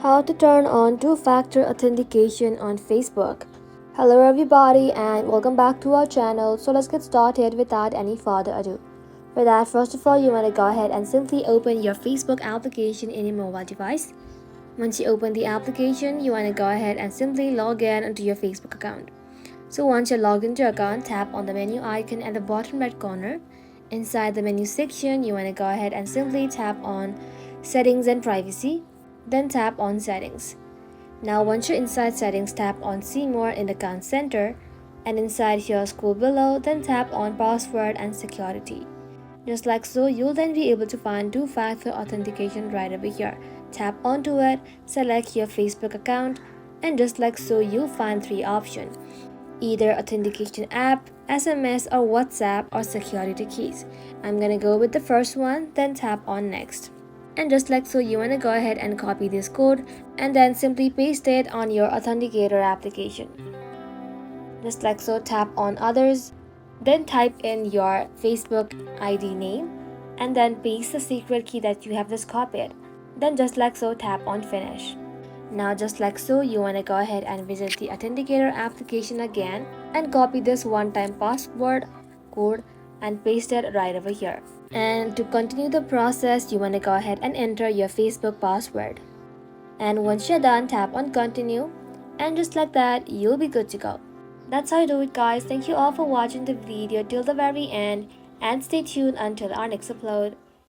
How to turn on two-factor authentication on Facebook. Hello everybody and welcome back to our channel. So let's get started without any further ado. For that, first of all, you want to go ahead and simply open your Facebook application in your mobile device. Once you open the application, you want to go ahead and simply log in into your Facebook account. So once you're logged into your account, tap on the menu icon at the bottom right corner. Inside the menu section, you want to go ahead and simply tap on Settings and Privacy. Then tap on Settings. Now once you're inside Settings, tap on See More in the Account Center, and inside here scroll below, then tap on Password and Security. Just like so, you'll then be able to find two-factor authentication right over here. Tap onto it, select your Facebook account, and just like so, you'll find three options: either authentication app, SMS, or WhatsApp, or security keys. I'm gonna go with the first one, then tap on Next. And just like so, you want to go ahead and copy this code and then simply paste it on your authenticator application. Just like so, tap on Others, then type in your Facebook ID name and then paste the secret key that you have just copied. Then just like so, tap on Finish. Now just like so, you want to go ahead and visit the authenticator application again and copy this one-time password code and paste it right over here. And to continue the process, you want to go ahead and enter your Facebook password. And once you're done, tap on Continue, and just like that, you'll be good to go. That's how you do it, guys. Thank you all for watching the video till the very end, and stay tuned until our next upload.